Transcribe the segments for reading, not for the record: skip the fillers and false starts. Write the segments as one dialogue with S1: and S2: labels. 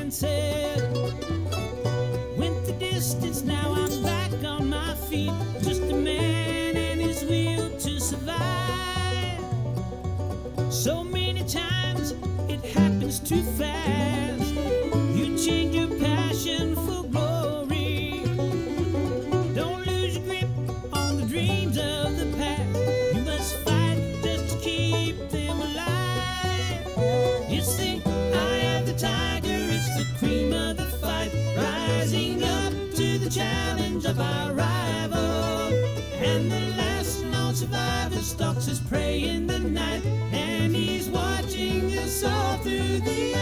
S1: man said. Went the distance, now I'm back on my feet. Just a man and his will to survive. So many times it happens too fast. You change your passion for glory. Don't lose your grip on the dreams of the past. You must fight just to keep them alive. It's the eye of the tiger, it's the cream of the fight, rising up to the challenge of our rival. And the last known survivor stalks his prey in the night, and he's watching us all through the eye.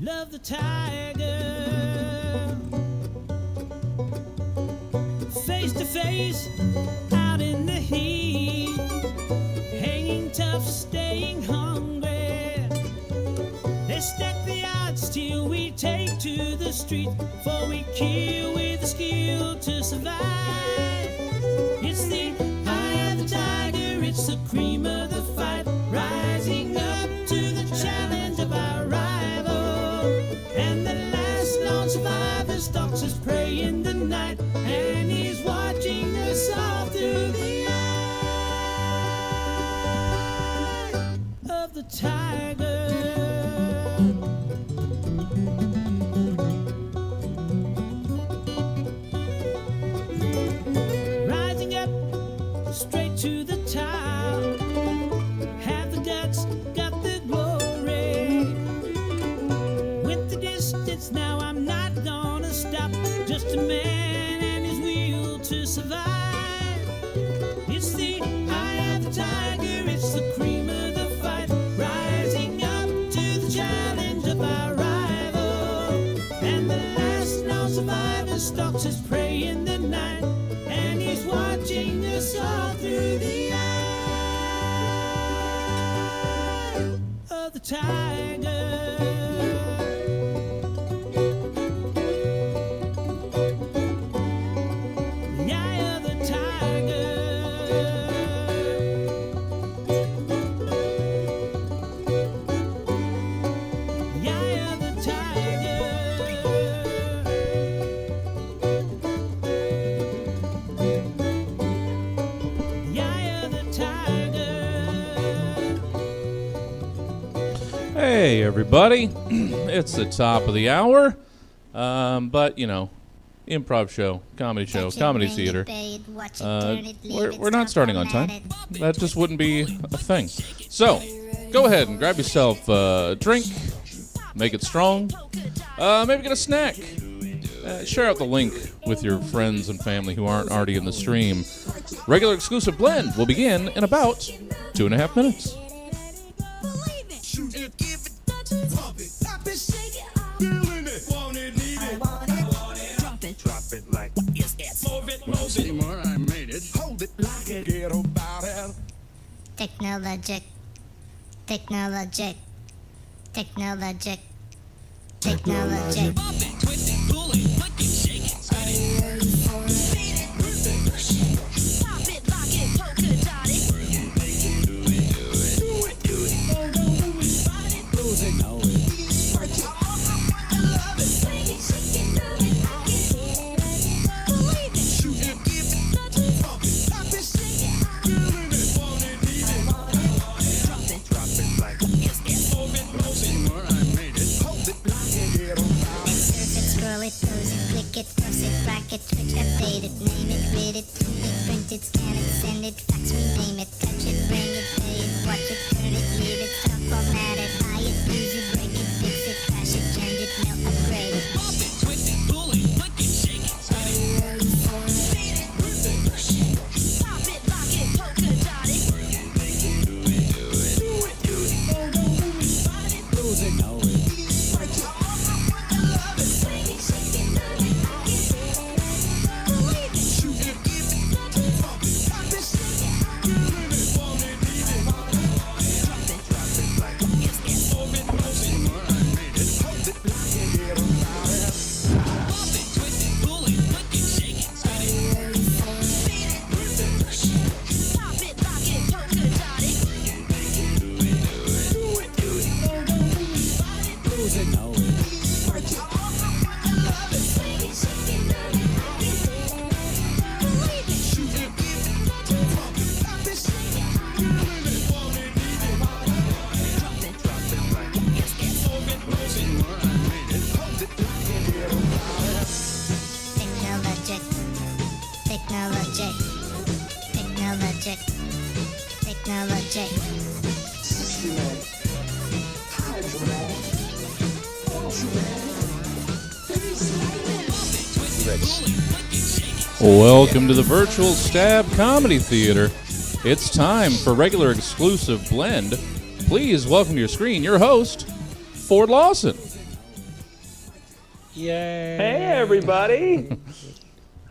S1: Love the tiger. Face to face, out in the heat, hanging tough, staying hungry. They stack the odds till we take to the street, for we kill with the skill to survive. It's the eye of the tiger, it's the cream of the fight, rising up to the challenge of our rival. And the last known survivor stalks his prey in the night, and he's watching us all through the eye of the tiger. Rising up straight to the top, have the guts, got the glory. Went the distance, now I'm not gonna stop. Just a man and his will to survive. It's the eye of the tiger, it's the cream of the fight, rising up to the challenge of our rival. And the last known survivor stalks his prey in the night, and he's watching us all through the eye of the tiger. The eye of the tiger. The eye of the tiger. The eye of the tiger.
S2: Hey, everybody. It's the top of the hour. But, you know, improv show, comedy theater. We're not starting on time. That just wouldn't be a thing. So, go ahead and grab yourself a drink. Make it strong. Maybe get a snack. Share out the link with your friends and family who aren't already in the stream. Regular exclusive blend will begin in about 2.5 minutes.
S3: Seymour, I made it. Hold it like it. Get about it.
S4: Technologic. Technologic. Technologic. Technologic. Scan it, send it, fax, rename it, touch it, bring it, pay it, watch it, turn it, leave it, stop, format it, buy it, use it, break it, fix it, crash it, change it, mail, upgrade it. Pop it, twist it, pull it, flick it, shake it, spin it, spin it, pop it, lock it, polka dot it. Do it, find it, lose it, know it. Swing it, shake it, move it, I can believe it. Shoot it, give it, pop it,
S2: Welcome to the virtual Stab Comedy Theater. It's time for regular exclusive blend. Please welcome to your screen your host, Ford Lawson.
S5: Yay.
S6: Hey, everybody.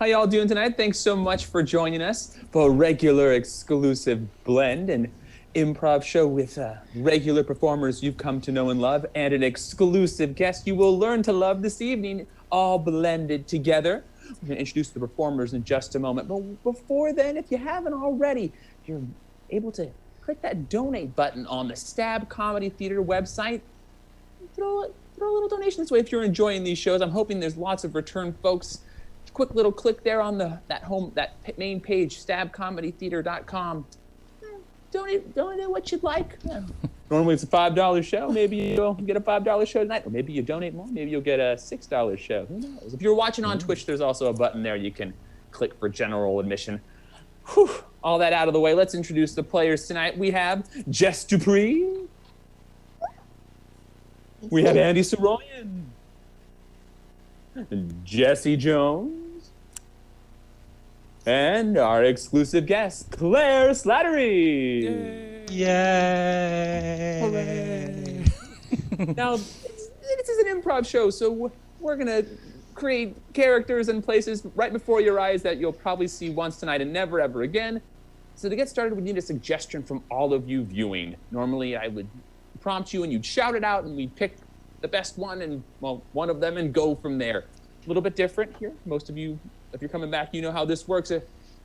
S6: How y'all doing tonight? Thanks so much for joining us for a regular exclusive blend and improv show with regular performers you've come to know and love and an exclusive guest you will learn to love this evening, all blended together. We're going to introduce the performers in just a moment. But before then, if you haven't already, you're able to click that donate button on the Stab Comedy Theater website. Throw a little donation this way if you're enjoying these shows. I'm hoping there's lots of return folks. Quick little click there on that main page, stabcomedytheater.com. Donate what you'd like. Normally it's a $5 show. Maybe you'll get a $5 show tonight, or maybe you donate more. Maybe you'll get a $6 show. Who knows? If you're watching on Twitch, there's also a button there you can click for general admission. Whew, all that out of the way. Let's introduce the players tonight. We have Jess Dupree. We have Andy Saroyan. Jesse Jones. And our exclusive guest, Claire Slattery.
S5: Yay.
S6: Hooray. Now, this is an improv show, so we're going to create characters and places right before your eyes that you'll probably see once tonight and never ever again. So to get started, we need a suggestion from all of you viewing. Normally, I would prompt you and you'd shout it out and we'd pick the best one and, well, one of them and go from there. A little bit different here. Most of you, if you're coming back, you know how this works.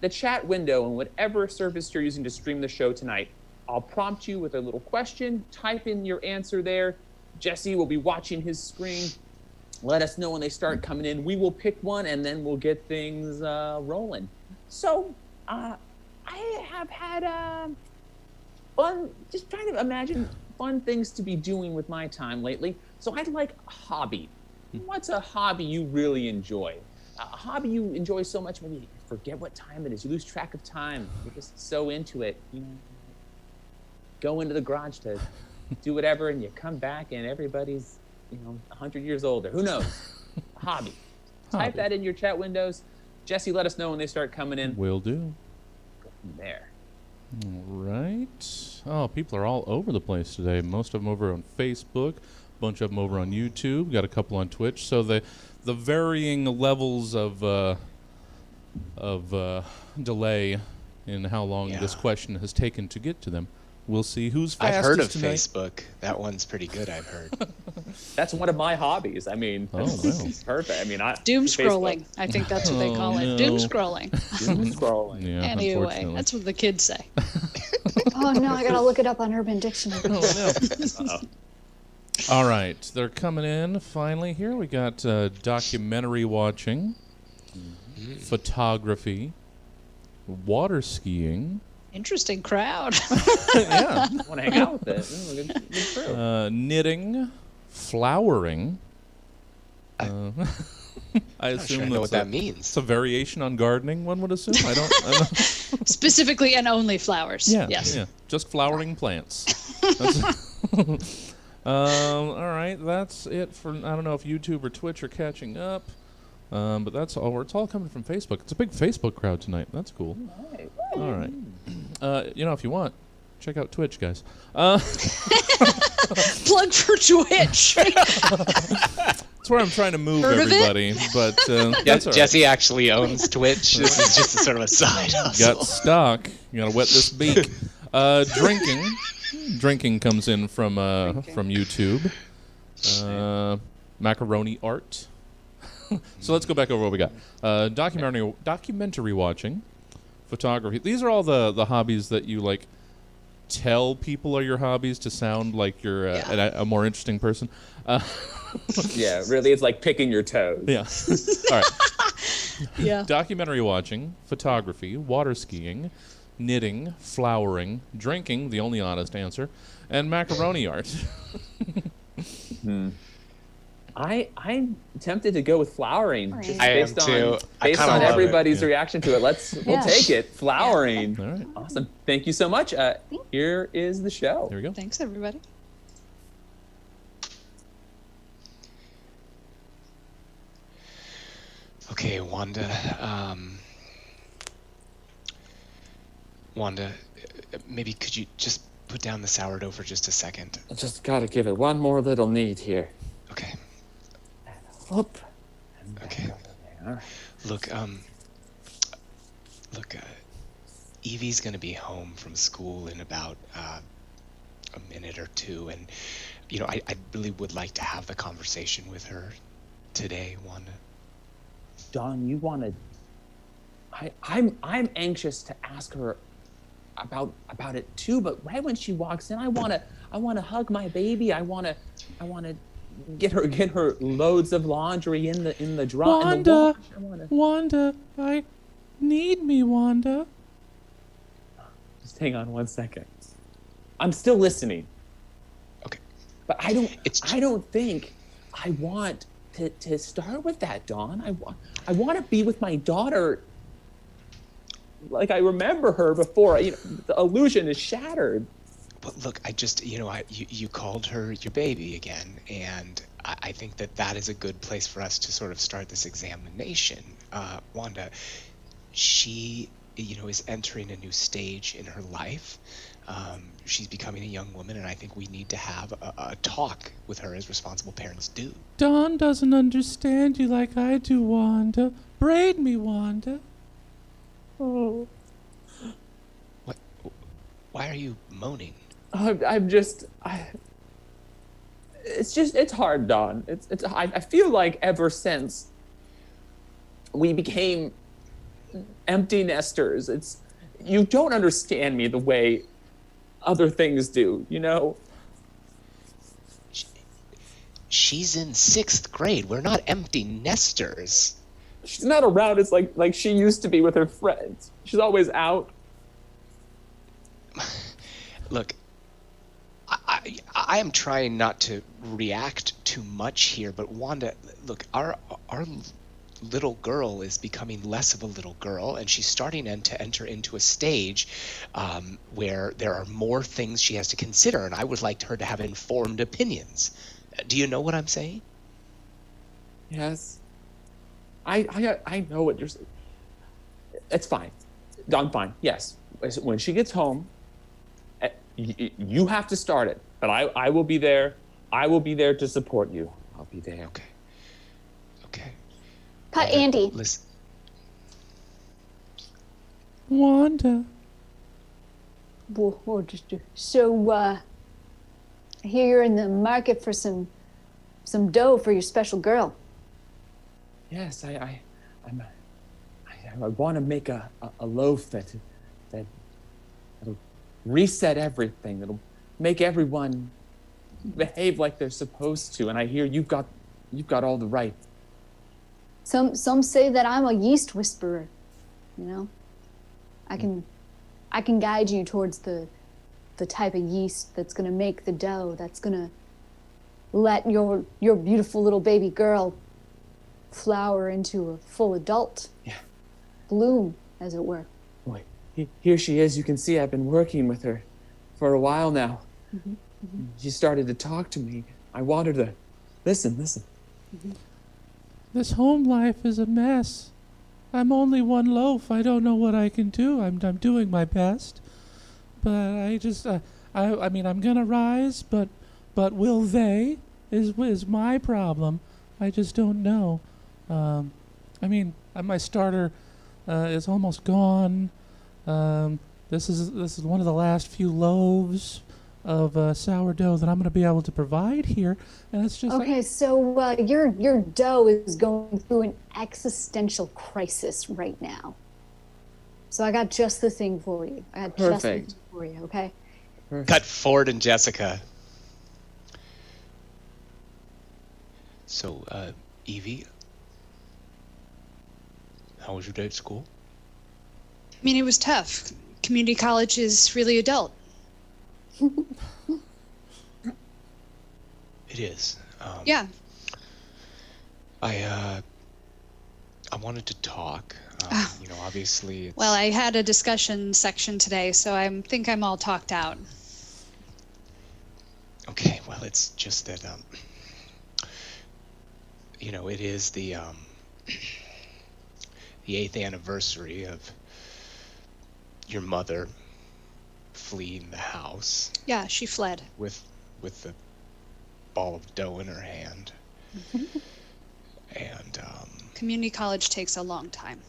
S6: The chat window and whatever service you're using to stream the show tonight, I'll prompt you with a little question. Type in your answer there. Jesse will be watching his screen. Let us know when they start coming in. We will pick one and then we'll get things rolling. So, I have had fun, just trying to imagine fun things to be doing with my time lately. So I'd like a hobby. What's a hobby you really enjoy? A hobby you enjoy so much, maybe you forget what time it is. You lose track of time. You're just so into it. You know, go into the garage to do whatever, and you come back, and everybody's, 100 years older. Who knows? A hobby. Type that in your chat windows. Jesse, let us know when they start coming in.
S2: Will do.
S6: Go from there.
S2: All right. Oh, people are all over the place today. Most of them over on Facebook, a bunch of them over on YouTube, got a couple on Twitch. So the varying levels of delay in how long this question has taken to get to them. We'll see who's fastest
S5: I've heard of
S2: tonight.
S5: Facebook. That one's pretty good, I've heard.
S6: That's one of my hobbies. I mean, it's perfect. I mean,
S7: Doom scrolling. I think that's what they call it. Doom scrolling.
S6: Doom scrolling.
S2: Yeah,
S7: Anyway,
S2: unfortunately.
S7: that's what the kids say.
S8: Oh no, I gotta look it up on Urban Dictionary.
S2: All right, they're coming in finally here. We got documentary watching, photography, water skiing.
S7: Interesting crowd.
S2: Yeah.
S6: I want to hang out with it. Good crew.
S2: Knitting, flowering. I
S5: I'm not
S2: assume
S5: sure I know what that means.
S2: It's a variation on gardening, one would assume. I don't.
S7: Specifically and only flowers.
S2: Yeah.
S7: Yes.
S2: Yeah. Just flowering plants. All right, that's it for. I don't know if YouTube or Twitch are catching up, but that's all. It's all coming from Facebook. It's a big Facebook crowd tonight. That's cool. All right. If you want, check out Twitch, guys.
S7: Plug for Twitch.
S2: That's where I'm trying to move
S7: Heard of it?
S2: everybody, but that's all right.
S5: Jesse actually owns Twitch. This is just a sort of a side hustle.
S2: Got stock. You gotta wet this beak. Drinking comes in from YouTube. Macaroni art. So let's go back over what we got. Documentary watching, photography. These are all the hobbies that you like. Tell people are your hobbies to sound like you're a more interesting person.
S6: Yeah, really, it's like picking your toes.
S2: Yeah. All right.
S7: Yeah.
S2: Documentary watching, photography, water skiing, knitting, flowering, drinking, the only honest answer, and macaroni art.
S6: I'm tempted to go with flowering. Just
S5: I am
S6: based on,
S5: too. I
S6: Based
S5: kinda
S6: on
S5: love it,
S6: everybody's
S2: yeah.
S6: reaction to it, we'll
S8: Yeah.
S6: take it. Flowering.
S2: All right.
S6: Awesome. Thank you so much. Here is the show.
S2: There we go.
S7: Thanks, everybody.
S5: Okay, Wanda. Wanda, maybe could you just put down the sourdough for just a second?
S6: I just gotta give it one more little knead here.
S5: Okay.
S6: Up.
S5: Okay. Look, Evie's gonna be home from school in about a minute or two, and I really would like to have the conversation with her today, Wanda.
S6: Don, you wanted. I'm anxious to ask her about it too, but right when she walks in, I wanna hug my baby. I wanna get her loads of laundry in the drawer.
S2: Wanda,
S6: I wanna
S2: Wanda, I need me, Wanda.
S6: just hang on one second. I'm still listening,
S5: Okay.
S6: but I
S5: It's-
S6: don't think I want to start with that, Dawn. I want to be with my daughter like I remember her before. The illusion is shattered.
S5: But look, I just, you called her your baby again, and I think that is a good place for us to sort of start this examination. Wanda, she, is entering a new stage in her life. She's becoming a young woman, and I think we need to have a talk with her as responsible parents do.
S2: Dawn doesn't understand you like I do, Wanda. Braid me, Wanda.
S6: Oh,
S5: What? Why are you moaning?
S6: It's hard, Dawn. I feel like ever since we became empty nesters, you don't understand me the way other things do,
S5: She's in 6th grade. We're not empty nesters.
S6: She's not around as like she used to be with her friends. She's always out.
S5: Look, I am trying not to react too much here, but Wanda, look, our little girl is becoming less of a little girl, and she's starting to enter into a stage where there are more things she has to consider, and I would like her to have informed opinions. Do you know what I'm saying?
S6: Yes. I know what you're saying. It's fine. Dawn, fine. Yes. When she gets home, you have to start it, but I will be there. I will be there to support you. I'll be there.
S5: Okay.
S8: Cut Andy.
S5: Listen.
S2: Wanda.
S8: So, I hear you're in the market for some dough for your special girl.
S6: Yes, I want to make a loaf that'll reset everything. That'll make everyone behave like they're supposed to. And I hear you've got all the right.
S8: Some say that I'm a yeast whisperer. I can guide you towards the type of yeast that's gonna make the dough, that's gonna let your beautiful little baby girl flower into a full adult.
S6: Yeah.
S8: Bloom, as it were.
S6: Boy, here she is. You can see I've been working with her for a while now. She started to talk to me. I want her to listen.
S2: This home life is a mess. I'm only one loaf. I don't know what I can do. I'm doing my best. But I just, I mean, I'm gonna rise, but will they is my problem. I just don't know. I mean, my starter is almost gone. This is one of the last few loaves of sourdough that I'm going to be able to provide here, and it's just
S8: Okay, so your dough is going through an existential crisis right now. So I got just the thing for you. I got just the
S6: Perfect.
S8: thing for you, okay?
S5: Cut Ford and Jessica. So, Evie, how was your day at school?
S7: I mean, it was tough. Community college is really adult.
S5: It is.
S7: Yeah.
S5: I wanted to talk. Obviously it's...
S7: Well, I had a discussion section today, so I think I'm all talked out.
S5: Okay, well, it's just that, it is the 8th anniversary of your mother fleeing the house
S7: Yeah, she fled.
S5: with the ball of dough in her hand. And,
S7: Community college takes a long time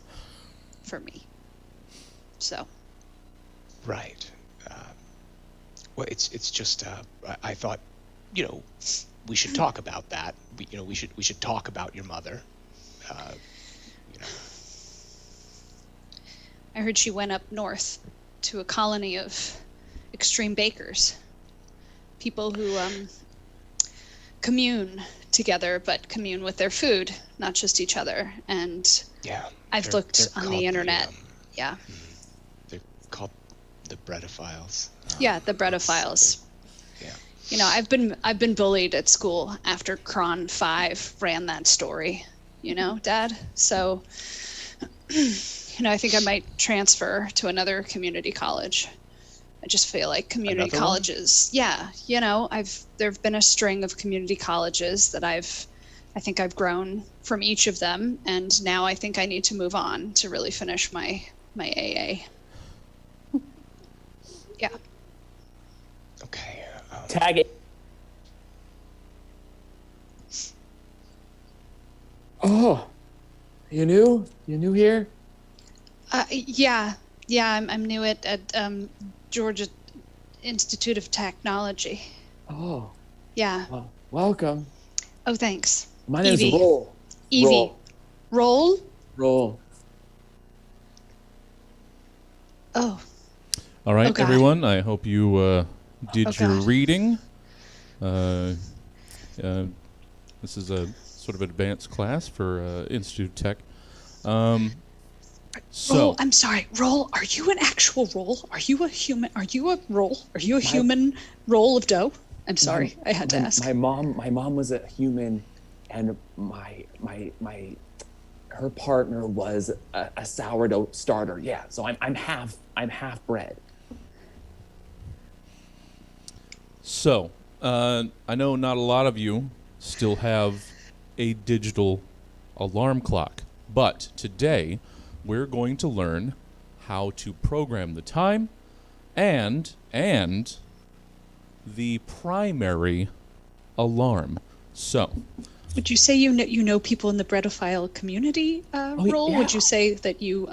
S7: for me. So,
S5: right. Well, it's just, I thought, we should talk about that. We should talk about your mother.
S7: I heard she went up north to a colony of extreme bakers. People who commune together, but commune with their food, not just each other. And
S5: Yeah.
S7: I've looked on the internet. Yeah.
S5: They're called the Breadophiles.
S7: Yeah, the Bredophiles.
S5: Yeah.
S7: I've been bullied at school after Cron 5 ran that story, Dad. So, I think I might transfer to another community college. I just feel like community
S5: Another one?
S7: colleges. Yeah, there've been a string of community colleges that I think I've grown from each of them, and now I think I need to move on to really finish my AA. Yeah.
S5: Okay.
S6: Tag it. Oh, you new? You new here?
S7: Yeah. I'm new at Georgia Institute of Technology.
S6: Oh,
S7: Yeah.
S6: well, welcome.
S7: Oh, thanks.
S6: My name's
S7: Evie.
S6: Roll.
S7: Evie. Roll?
S6: Roll.
S7: Oh.
S2: All right,
S7: Oh, God.
S2: everyone. I hope you did
S7: Oh,
S2: your
S7: God.
S2: reading. This is a sort of advanced class for Institute Tech.
S7: Roll, I'm sorry. Roll, are you an actual roll? Are you a human? Are you a roll? Are you a human roll of dough? I'm sorry. I had to ask.
S6: My mom was a human, and her partner was a sourdough starter. Yeah, so I'm half bred.
S2: So, I know not a lot of you still have a digital alarm clock, but today we're going to learn how to program the time and the primary alarm. So,
S7: Would you say you know people in the Bredophile community, Roll?
S6: yeah.
S7: Would you say that you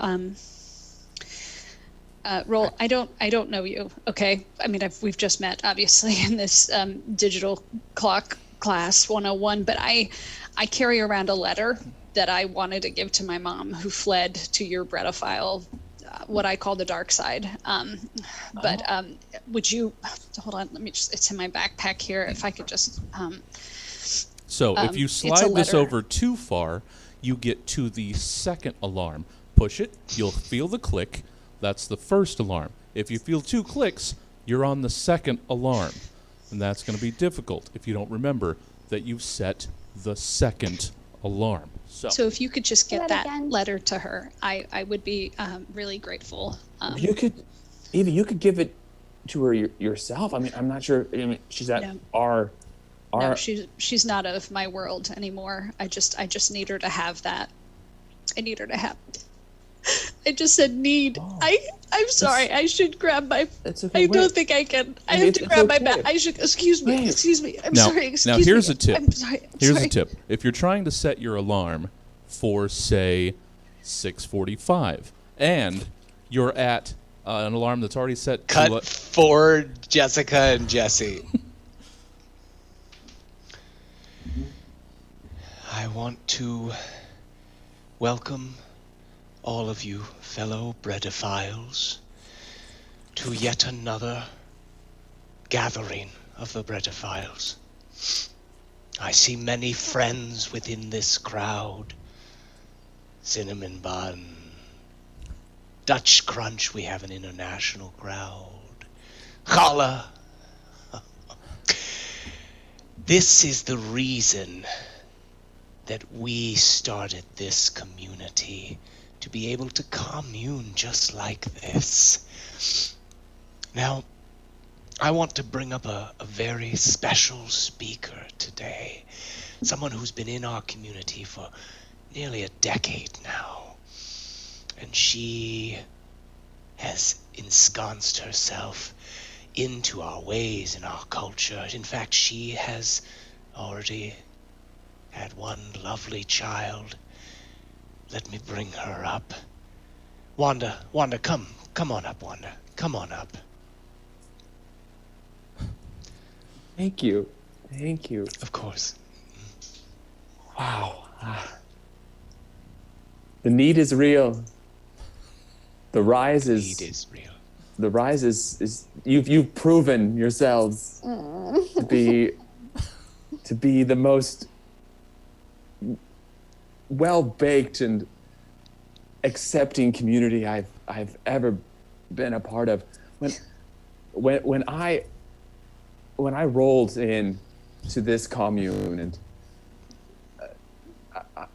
S7: Roll? I don't know you. Okay. I mean, we've just met, obviously, in this digital clock class 101. But I carry around a letter that I wanted to give to my mom, who fled to your Bredophile, what I call the dark side. Would you hold on? Let me it's in my backpack here. If I could just.
S2: So if you
S7: it's a
S2: slide this
S7: letter.
S2: over too far, you get to the second alarm. Push it, you'll feel the click. That's the first alarm. If you feel 2 clicks, you're on the second alarm. And that's going to be difficult if you don't remember that you've set the second alarm.
S7: So if you could just get
S8: that
S7: that
S8: again.
S7: letter to her, I would be really grateful.
S6: You could, Evie, you could give it to her yourself. I mean, I'm not sure. I mean, she's at
S7: No.
S6: our.
S7: No, she's not of my world anymore. I just need her to have that. I need her to have. I just said need.
S6: Oh.
S7: I'm sorry. I should grab my.
S6: It's okay.
S7: I
S6: wait.
S7: don't think I can. I
S6: Wait,
S7: have to
S6: it's
S7: grab my
S6: okay.
S7: back. I should. Excuse me.
S6: Wait.
S7: Excuse me. I'm
S2: Now-
S7: sorry.
S2: now
S7: Excuse
S2: here's
S7: me.
S2: a tip.
S7: I'm sorry. I'm
S2: Here's
S7: sorry.
S2: a tip. If you're trying to set your alarm for, say, 6:45, and you're at an alarm that's already set to...
S5: Cut for Jessica and Jesse. I want to welcome all of you fellow Bredophiles to yet another gathering of the Bredophiles. I see many friends within this crowd. Cinnamon Bun, Dutch Crunch, we have an international crowd. Challah. This is the reason that we started this community to be able to commune just like this. Now, I want to bring up a very special speaker today. Someone who's been in our community for nearly a decade now. And she has ensconced herself into our ways and our culture. In fact, she has already had one lovely child. Let me bring her up. Wanda, come on up, Wanda. Come on up.
S6: Thank you.
S5: Of course.
S6: Wow. The need is real. The rise is.
S5: Need is real.
S6: The rise is you've proven yourselves to be the most well-baked and accepting community I've ever been a part of. When I rolled in to this commune and I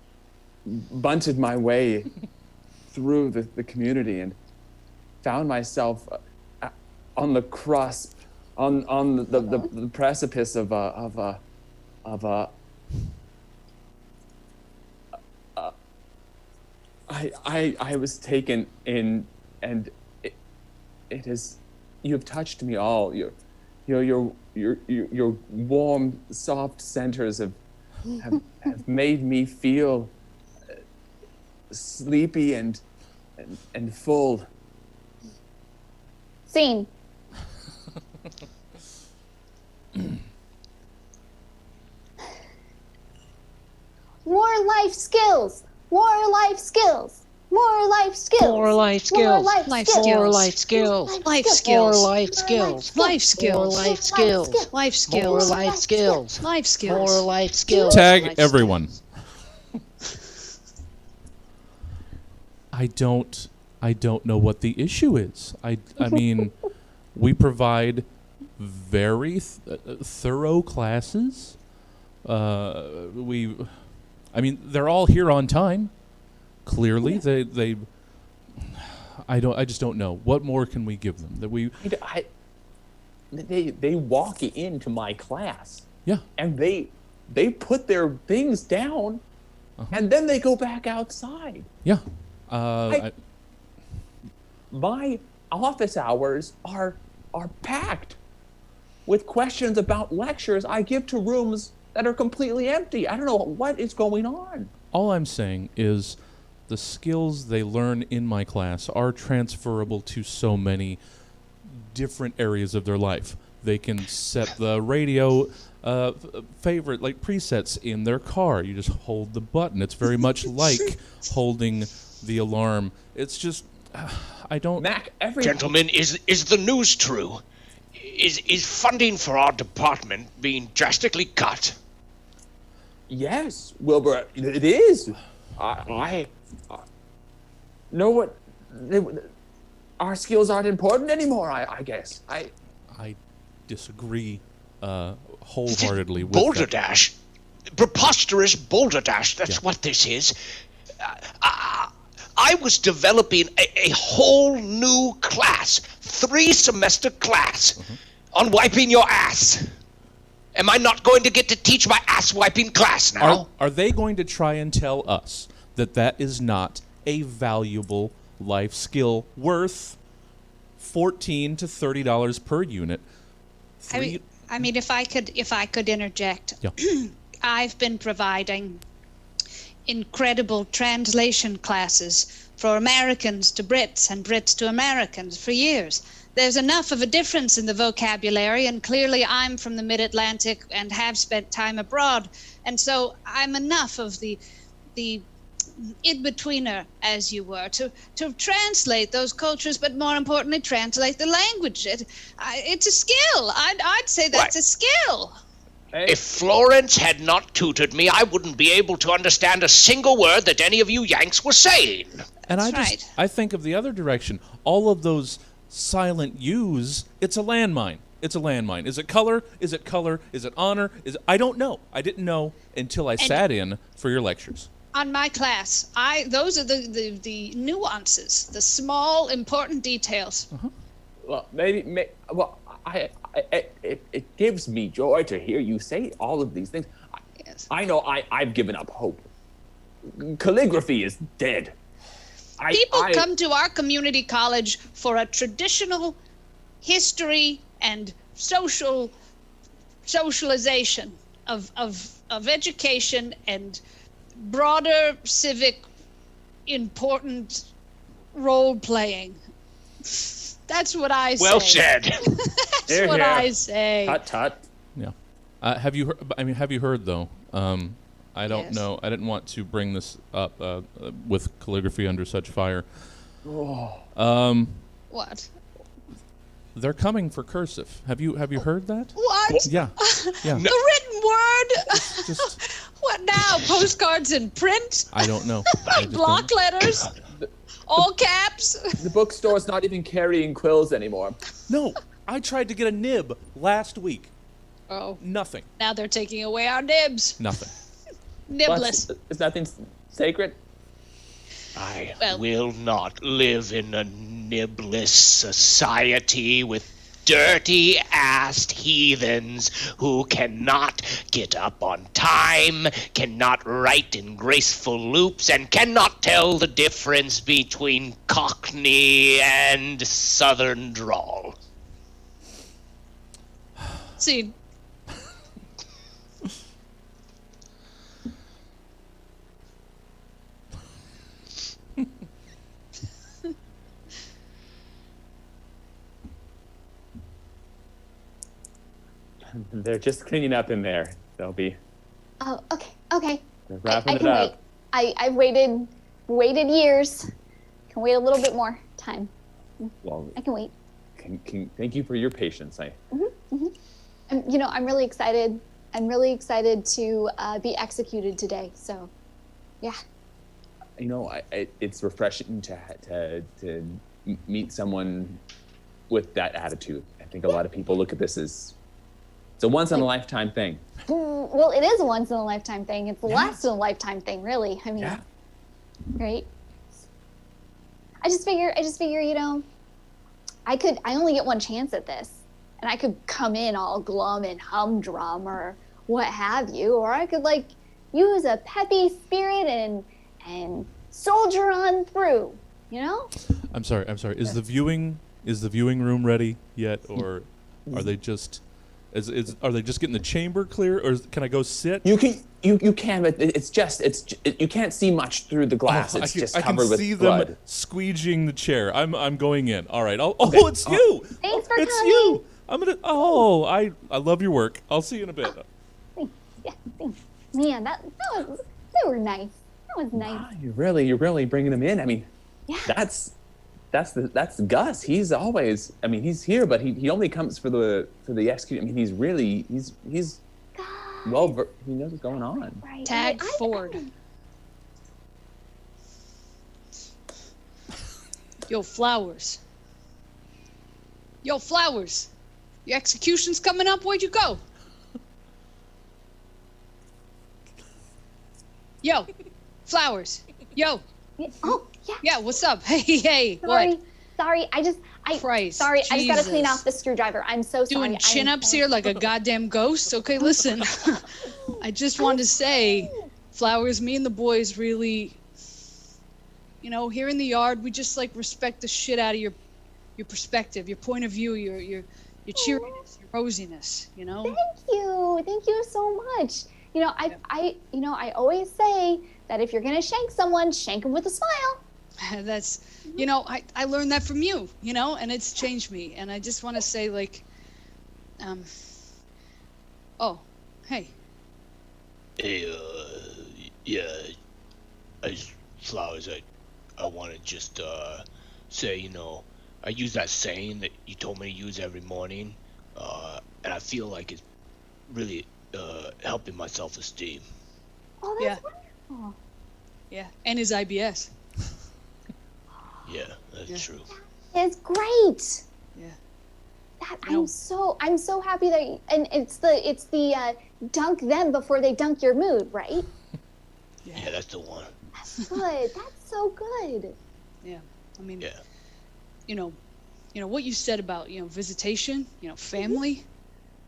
S6: bunted my way through the community and found myself on the cusp, on the precipice of a I was taken in, and it has, you have touched me all. Your warm, soft centers have made me feel sleepy and full.
S8: Scene. More life skills. More life skills. More life skills.
S9: More life skills.
S8: More
S7: Life
S8: skills.
S7: skills.
S9: More life skills.
S7: Life
S9: More
S7: skills.
S9: life skills.
S7: Life skills.
S9: More life skills.
S7: Life
S9: More
S7: skills.
S9: life skills.
S7: Life skills.
S9: More life skills.
S2: Tag
S7: Life
S2: everyone. I don't know what the issue is. I mean, we provide very thorough classes. They're all here on time. Clearly, I just don't know. What more can we give them?
S6: They walk into my class.
S2: Yeah.
S6: And they put their things down, and then they go back outside.
S2: Yeah.
S6: My office hours are packed with questions about lectures I give to rooms that are completely empty. I don't know what is going on.
S2: All I'm saying is the skills they learn in my class are transferable to so many different areas of their life. They can set the radio favorite like presets in their car. You just hold the button. It's very much like holding the alarm. It's just I don't.
S6: Mac,
S5: Gentlemen, is the news true? Is funding for our department being drastically cut?
S6: Yes, Wilbur, it is. I know what our skills aren't important anymore. I guess I
S2: disagree wholeheartedly with
S5: Boulder
S2: that.
S5: Dash, preposterous Boulder Dash. That's
S2: Yeah.
S5: what this is. I was developing a whole new class, 3-semester class, on wiping your ass. Am I not going to get to teach my ass wiping class now?
S2: Are they going to try and tell us that is not a valuable life skill worth $14 to $30 per unit?
S7: I mean, if I could interject,
S2: Yeah.
S7: I've been providing incredible translation classes for Americans to Brits and Brits to Americans for years. There's enough of a difference in the vocabulary, and clearly I'm from the mid-Atlantic and have spent time abroad, and so I'm enough of the in-betweener, as you were, to translate those cultures, but more importantly, translate the language. It's a skill. I'd say that's a skill.
S5: If Florence had not tutored me, I wouldn't be able to understand a single word that any of you Yanks were saying.
S2: And
S7: That's
S2: I think of the other direction. All of those silent U's, it's a landmine. It's a landmine. Is it color? Is it color? Is it honor? I don't know. I didn't know until I sat in for your lectures.
S7: On my class, those are the nuances, the small important details.
S6: Well, it gives me joy to hear you say all of these things.
S7: Yes.
S6: I know I've given up hope. Calligraphy is dead.
S7: People come to our community college for a traditional history and socialization of education and broader civic important role playing. That's what I say.
S5: Well said.
S7: That's what I say.
S6: Tut tut.
S2: Yeah. Have you heard? Have you heard though? I don't
S7: Yes.
S2: know. I didn't want to bring this up with calligraphy under such fire.
S7: What?
S2: They're coming for cursive. Have you heard that?
S7: What?
S2: Yeah. Yeah.
S7: The written word?
S2: Just
S7: What now? Postcards in print?
S2: I don't know. I just
S7: Block
S2: don't-
S7: letters? All caps?
S6: The bookstore's not even carrying quills anymore.
S2: No. I tried to get a nib last week.
S7: Oh,
S2: Nothing.
S7: now they're taking away our nibs.
S2: Nothing.
S7: Nibless.
S6: Is nothing sacred?
S5: I
S7: Well-
S5: will not live in a nibless society with dirty-assed heathens who cannot get up on time, cannot write in graceful loops, and cannot tell the difference between Cockney and Southern drawl.
S7: See,
S6: They're just cleaning up in there. They'll be
S8: Oh, okay.
S6: wrapping
S8: I
S6: it
S8: can
S6: up.
S8: wait. I've waited years. Can wait a little bit more time.
S6: Well,
S8: I can wait.
S6: thank you for your patience.
S8: I'm really excited. I'm really excited to be executed today. So, yeah.
S6: It's refreshing to meet someone with that attitude. I think a lot of people look at this as it's a once in a lifetime thing.
S8: Well, it is a once in a lifetime thing. It's a last in a lifetime thing, really. I mean,
S6: Yeah.
S8: right? I just figure, I only get one chance at this. And I could come in all glum and humdrum or what have you, or I could use a peppy spirit and soldier on through,
S2: I'm sorry. Is the viewing room ready yet, or are they just are they just getting the chamber clear, or can I go sit?
S6: You can, but you can't see much through the glass. It's just covered with
S2: I can see
S6: blood.
S2: them squeeging the chair. I'm going in. All right. It's you.
S8: Thanks for
S2: It's
S8: coming.
S2: you. I'm gonna. Oh, I love your work. I'll see you in a bit.
S8: Thanks. Man, they were nice. That was nice.
S6: Wow, you're really bringing them in. I mean,
S8: Yeah.
S6: that's Gus. He's always. I mean, he's here, but he only comes for the execute. I mean, he's
S8: God.
S6: he knows what's going on.
S8: Right.
S7: tag Ford. Yo, Flowers. Yo, Flowers. Your execution's coming up. Where'd you go? Yo, Flowers. Yo.
S8: Oh, yeah.
S7: Yeah, what's up? Hey,
S8: Sorry.
S7: what?
S8: Sorry. I just
S7: Christ,
S8: sorry. I just gotta clean
S7: Jesus.
S8: off the screwdriver. I'm so sorry.
S7: Doing chin-ups here like a goddamn ghost? Okay, listen. I just wanted to say, Flowers, me and the boys really, here in the yard, we just respect the shit out of your perspective, your point of view, your cheeriness, your rosiness,
S8: Thank you so much. I always say that if you're gonna shank someone, shank them with a smile.
S7: That's, I learned that from you, and it's changed me. And I just want to say, hey.
S5: Hey, Flowers, I want to just say, I use that saying that you told me to use every morning, and I feel like it's really helping my self-esteem.
S8: Oh,
S7: Yeah.
S8: that's wonderful.
S7: Yeah, and his IBS.
S5: Yeah, that's true.
S8: It's great.
S7: Yeah.
S8: I'm so happy that and it's the dunk them before they dunk your mood, right?
S9: Yeah, that's the one.
S8: That's good. That's so good.
S7: Yeah, I mean, you know, what you said about visitation, family.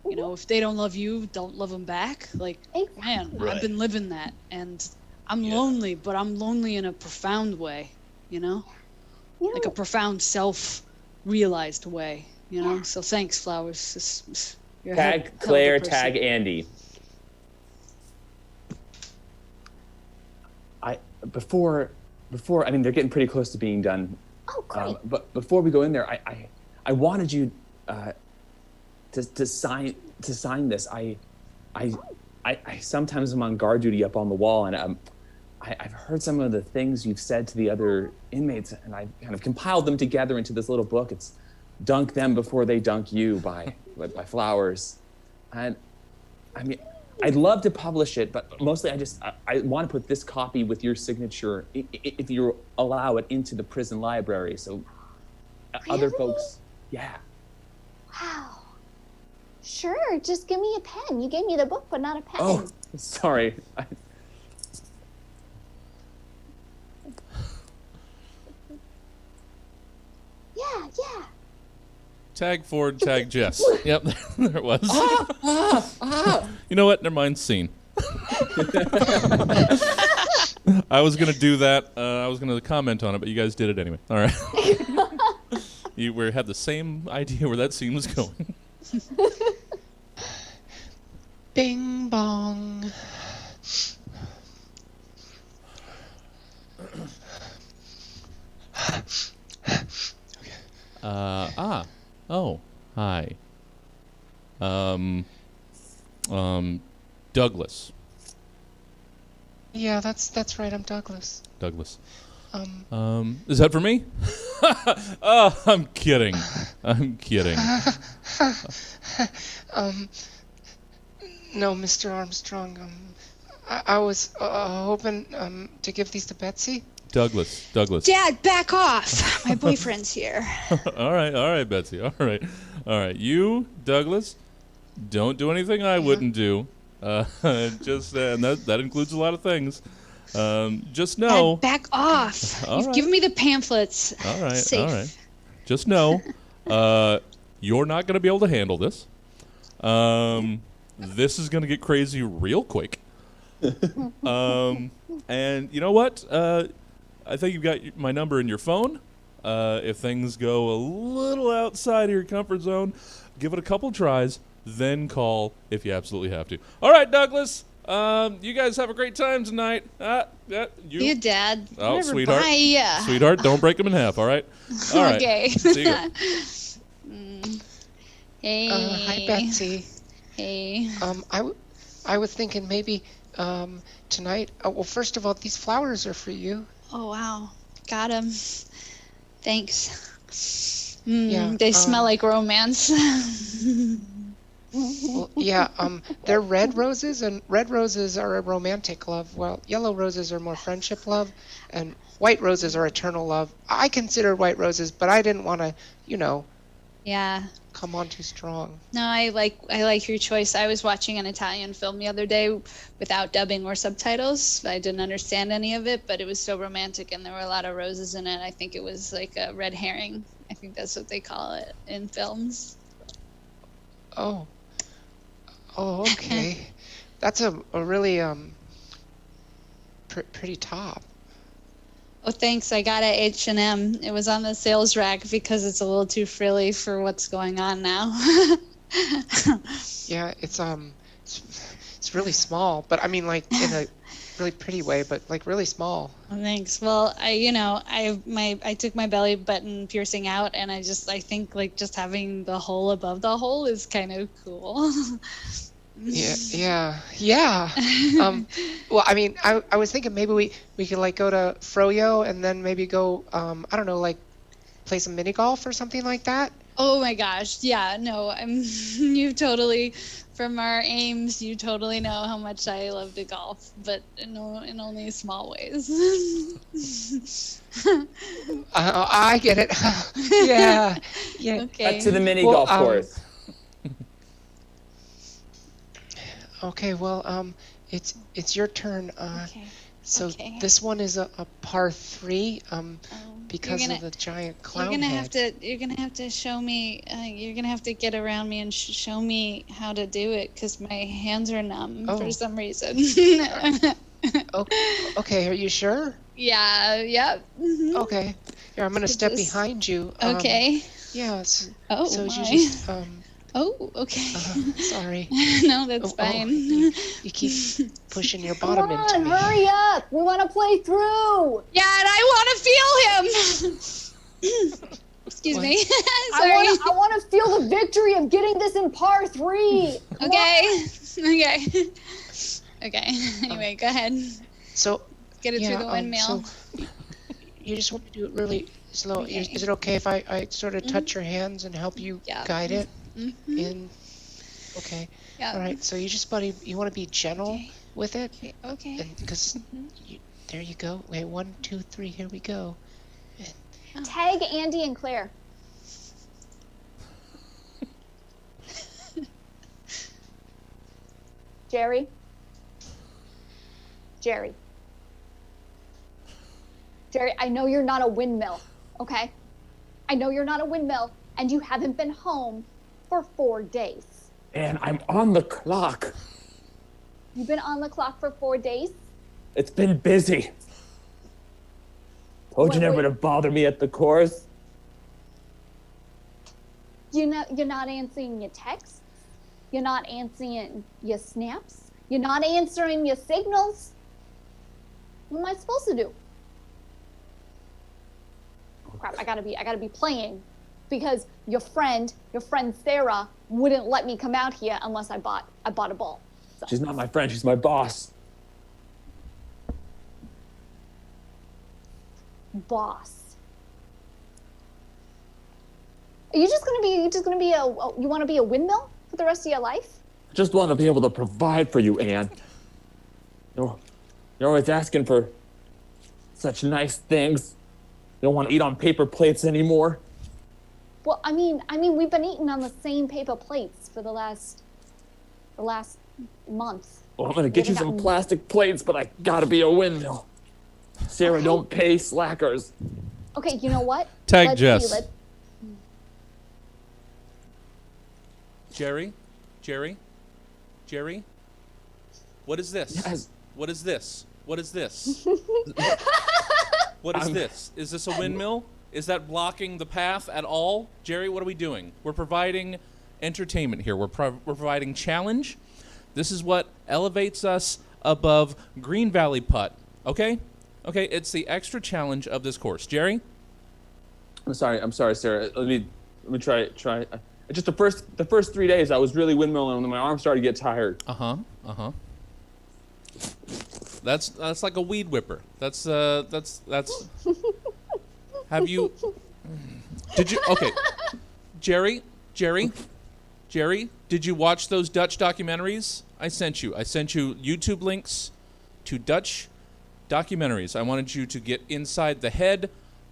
S7: If they don't love you, don't love them back. Like, man, I've been living that, and I'm lonely, but I'm lonely in a profound way. Like a profound self-realized way. So thanks, Flowers. You're a hell
S6: Tag
S7: of a
S6: Claire,
S7: person.
S6: tag Andy. Before, I mean, they're getting pretty close to being done.
S8: Oh, great.
S6: But before we go in there, I wanted you to sign this. I sometimes am on guard duty up on the wall, and I've heard some of the things you've said to the other inmates, and I kind of compiled them together into this little book. It's "Dunk Them Before They Dunk You" by Flowers, and I mean, I'd love to publish it, but mostly I want to put this copy with your signature, if you allow it, into the prison library, so other folks,
S8: Wow. Sure, just give me a pen. You gave me the book, but not a pen.
S6: Oh, sorry.
S8: Yeah.
S2: Tag Ford, tag Jess. Yep, there it was. You know what? Never mind. Scene. I was gonna do that. I was gonna comment on it, but you guys did it anyway. All right. We had the same idea where that scene was going.
S5: Bing bong.
S2: Oh, hi. Douglas.
S5: Yeah, that's right. I'm Douglas.
S2: Douglas. Is that for me? Oh, I'm kidding.
S5: No, Mr. Armstrong. I was hoping to give these to Betsy.
S2: Douglas.
S7: Dad, back off. My boyfriend's here.
S2: All right, Betsy. All right. You, Douglas, don't do anything I wouldn't do. Just and that includes a lot of things. Just know.
S7: Dad, back off.
S2: All
S7: You've
S2: right.
S7: given me the pamphlets.
S2: All right.
S7: Safe.
S2: Just know, you're not going to be able to handle this. This is going to get crazy real quick. And you know what? I think you've got my number in your phone. If things go a little outside of your comfort zone, give it a couple tries, then call if you absolutely have to. All right, Douglas. You guys have a great time tonight.
S7: You, Dad.
S2: Oh,
S7: Whatever,
S2: sweetheart.
S7: bye.
S2: Sweetheart, don't break them in half, all right? All right.
S7: Okay.
S2: See ya.
S7: Hey.
S5: Hi, Betsy.
S7: Hey.
S5: I was thinking maybe tonight. Well, first of all, these flowers are for you.
S7: Oh, wow. Got him. Thanks.
S5: Yeah,
S7: They smell like romance.
S5: Well, yeah, they're red roses, and red roses are a romantic love, while yellow roses are more friendship love, and white roses are eternal love. I consider white roses, but I didn't want to,
S7: Yeah.
S5: come on too strong.
S7: No, I like your choice. I was watching an Italian film the other day without dubbing or subtitles. I didn't understand any of it, but it was so romantic and there were a lot of roses in it. I think it was like a red herring. I think that's what they call it in films.
S5: Oh, okay. That's a really pretty top.
S7: Oh, thanks. I got it at H&M. It was on the sales rack because it's a little too frilly for what's going on now.
S5: Yeah, it's really small, but I mean like in a really pretty way, but like really small.
S7: Oh, thanks. Well, I took my belly button piercing out, and I think like just having the hole above the hole is kind of cool.
S5: Yeah. Well, I mean, I was thinking maybe we could like go to Froyo and then maybe go I don't know, like play some mini golf or something like that.
S7: Oh my gosh. Yeah, no, you totally, from our aims, you totally know how much I love to golf, but in only small ways.
S5: I get it. Yeah. Yeah.
S7: Okay.
S6: Back to the mini
S5: Well,
S6: golf course.
S5: Okay, well, it's your turn.
S7: Okay.
S5: So
S7: okay.
S5: this one is a par 3. Because
S7: You're
S5: of the giant clown
S7: You're gonna
S5: head.
S7: have to show me. You're gonna have to get around me and show me how to do it, because my hands are numb
S5: Oh.
S7: for some reason.
S5: Okay, are you sure?
S7: Yeah. Yep. Mhm.
S5: Okay. Here, I'm gonna step
S7: Just-
S5: behind you.
S7: Okay.
S5: Yeah. So,
S7: Oh
S5: so
S7: my.
S5: you just
S7: Oh. Okay.
S5: sorry.
S7: No, that's
S5: Oh,
S7: fine.
S5: you keep pushing your
S8: Come
S5: bottom into
S8: on,
S5: me.
S8: hurry up. We want to play through.
S7: Yeah, and I want to feel him. Excuse me. Sorry.
S8: I want to feel the victory of getting this in par 3. Come
S7: Okay. Okay. Okay. Anyway, go ahead.
S5: So
S7: Get it
S5: yeah,
S7: through the windmill.
S5: So you just want to do it really slow.
S7: Okay.
S5: Is it okay if I sort of touch your hands and help you
S7: Yeah.
S5: guide it
S7: Mhm.
S5: in? Okay.
S7: Yeah.
S5: All right. So you just you want to be gentle
S7: Okay.
S5: with it,
S7: Okay.
S5: and because there you go. Wait, 1, 2, 3. Here we go.
S8: Tag Andy and Claire. Jerry. Jerry, I know you're not a windmill, okay? I know you're not a windmill, and you haven't been home for 4 days.
S6: And I'm on the clock.
S8: You've been on the clock for 4 days?
S6: It's been busy. Told you
S8: Wait,
S6: never
S8: wait.
S6: to bother me at the course.
S8: You're not answering your texts. You're not answering your snaps. You're not answering your signals. What am I supposed to do? Crap, I gotta be playing, because your friend Sarah wouldn't let me come out here unless I bought a ball. So.
S6: She's not my friend, she's my boss.
S8: Boss. Are you just gonna be you wanna be a windmill for the rest of your life?
S6: I just want to be able to provide for you, Anne. You're always asking for such nice things. You don't want to eat on paper plates anymore.
S8: Well, I mean, we've been eating on the same paper plates for the last month.
S6: Well, I'm gonna get you some plastic plates, but I gotta be a windmill. Sarah,
S8: Okay.
S6: don't pay slackers.
S8: Okay, you know what?
S2: Tag
S8: Let's
S2: Jess.
S8: see,
S2: Jerry? What is this?
S6: Yes.
S2: What is this? What is this? What is this? Is this a windmill? Is that blocking the path at all? Jerry, what are we doing? We're providing entertainment here. We're providing challenge. This is what elevates us above Green Valley putt. Okay? Okay, it's the extra challenge of this course. Jerry?
S6: I'm sorry, Sarah. Let me try. Just the first 3 days, I was really windmilling, and my arms started to get tired.
S2: That's like a weed whipper. That's have you did you okay. Jerry, did you watch those Dutch documentaries I sent you? I sent you YouTube links to Dutch documentaries. I wanted you to get inside the head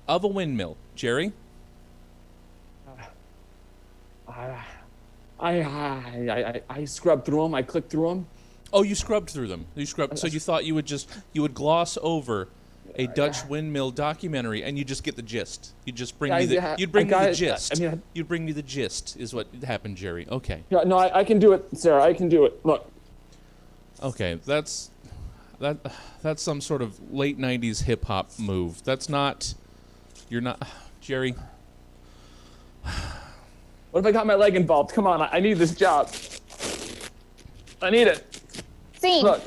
S2: of a windmill. Jerry?
S6: I scrubbed through them. I clicked through them.
S2: Oh, you scrubbed through them. You scrubbed. So you thought you would gloss over a Dutch windmill documentary, and you just get the gist. You just bring me the. You'd bring me the gist. You'd bring me the gist. Is what happened, Jerry. Okay.
S6: Yeah, no, I can do it, Sarah. I can do it. Look.
S2: Okay, that's some sort of late '90s hip hop move. That's not. You're not, Jerry.
S6: What if I got my leg involved? Come on, I need this job. I need it.
S8: Scene.
S6: Look.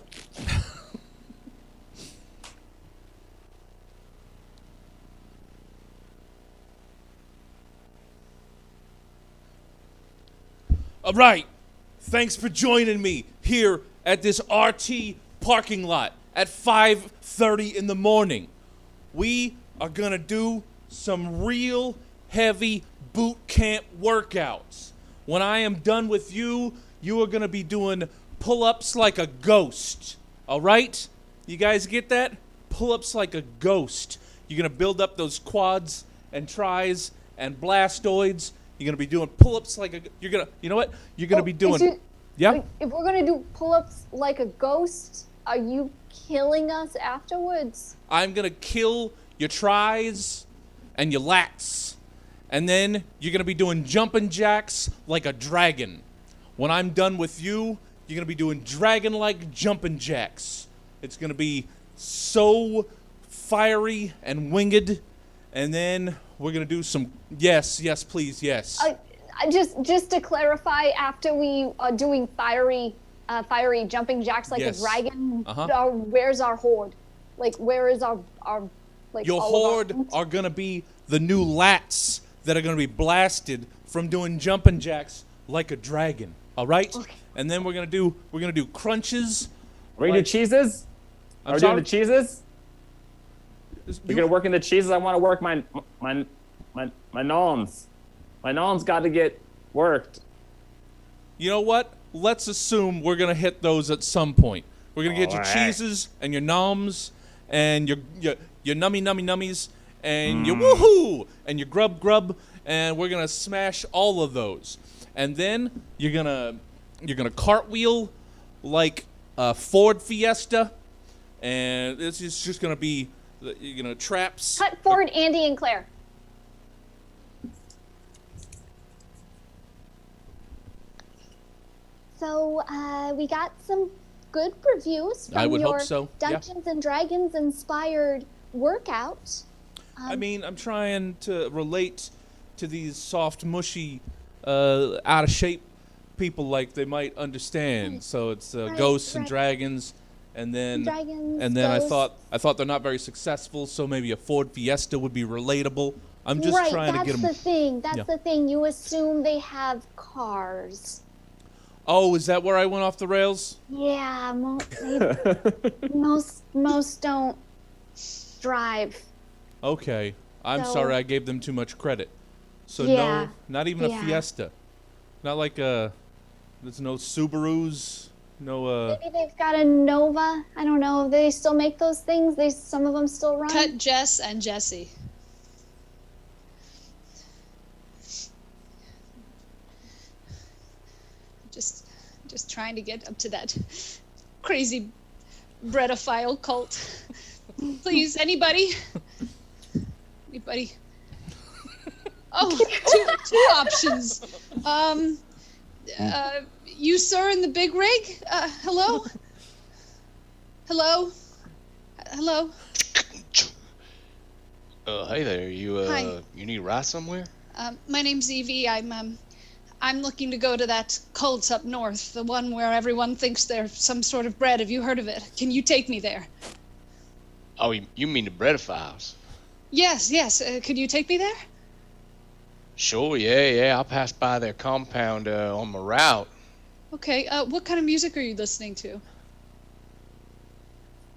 S2: All right. Thanks for joining me here at this RT parking lot at 5:30 in the morning. We are going to do some real heavy boot camp workouts. When I am done with you, you are going to be doing pull-ups like a ghost. All right? You guys get that? Pull-ups like a ghost. You're going to build up those quads and tris and blastoids. You're going to be doing pull-ups like a... You're going to... You know what? You're going to be doing... Yeah?
S8: If we're gonna do pull-ups like a ghost, are you killing us afterwards?
S2: I'm going to kill your tris and your lats. And then you're going to be doing jumping jacks like a dragon. When I'm done with you, you're going to be doing dragon-like jumping jacks. It's going to be so fiery and winged. And then we're going to do some... Yes, please, yes.
S8: Just to clarify, after we are doing fiery jumping jacks like
S2: Yes.
S8: a dragon,
S2: Uh-huh.
S8: where's our horde? Like, where is our like
S2: Your
S8: all of our
S2: horde
S8: loot?
S2: are going to be the new lats that are going to be blasted from doing jumping jacks like a dragon. All right?
S8: Okay.
S2: And then we're going to do crunches.
S6: We're gonna do cheeses?
S2: I'm
S6: Are we
S2: sorry?
S6: doing the cheeses? We're gonna work in the cheeses. I want to work my noms. My noms got to get worked.
S2: You know what? Let's assume we're going to hit those at some point. We're going to get your
S6: Alright.
S2: cheeses and your noms and your nummy nummies and your woohoo and your grub and we're going to smash all of those. And then you're going to cartwheel like a Ford Fiesta, and this is just going to be you're going to traps.
S8: Cut forward, Andy and Claire. So we got some good reviews from
S2: I would hope
S8: your
S2: so, yeah.
S8: Dungeons and Dragons inspired workout.
S2: I mean, I'm trying to relate to these soft, mushy, out of shape people like they might understand. So it's ghosts and
S8: right.
S2: dragons, and then
S8: Dragons,
S2: I
S8: ghosts.
S2: thought they're not very successful. So maybe a Ford Fiesta would be relatable. I'm just
S8: Right,
S2: trying to get
S8: that's
S2: them.
S8: the thing. That's
S2: Yeah.
S8: the thing. You assume they have cars.
S2: Oh, is that where I went off the rails?
S8: Yeah, most don't drive.
S2: Okay, I'm
S8: So-
S2: sorry I gave them too much credit. So
S8: Yeah,
S2: no, not even
S8: yeah.
S2: a Fiesta, not like there's no Subarus, no
S8: Maybe they've got a Nova. I don't know. They still make those things. Some of them still run.
S7: Cut Jess and Jesse. Just trying to get up to that crazy bredophile cult. Please, anybody? Anybody? Oh, two options. You, sir, in the big rig? Hello? Hello? Hello?
S5: Hey there. You
S7: Hi.
S5: you need a ride somewhere?
S7: My name's Evie. I'm looking to go to that cult up north, the one where everyone thinks they're some sort of bread. Have you heard of it? Can you take me there?
S5: Oh, you mean the Bredophiles?
S7: Yes. Could you take me there?
S5: Sure, yeah. I'll pass by their compound on my route.
S7: Okay. What kind of music are you listening to?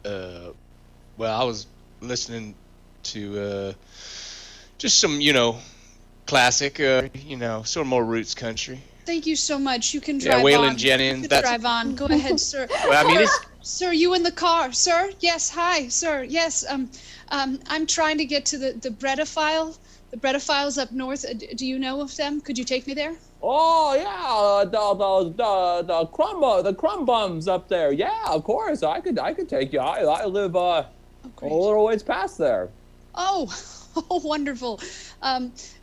S5: Well, I was listening to just some, classic, sort of more roots country.
S7: Thank you so much. You can
S5: Yeah,
S7: drive
S5: Waylon
S7: on.
S5: Jennings,
S7: You can
S5: that's-
S7: drive on. Go ahead, sir.
S5: Well, I mean, it's
S7: Sir, you in the car, sir? Yes, hi, sir. Yes, I'm trying to get to the Bredophile. The Bredophiles up north. Do you know of them? Could you take me there?
S6: Oh yeah, the crumb bums up there. Yeah, of course. I could take you. I live a
S7: great.
S6: little ways past there.
S7: Oh, oh, wonderful.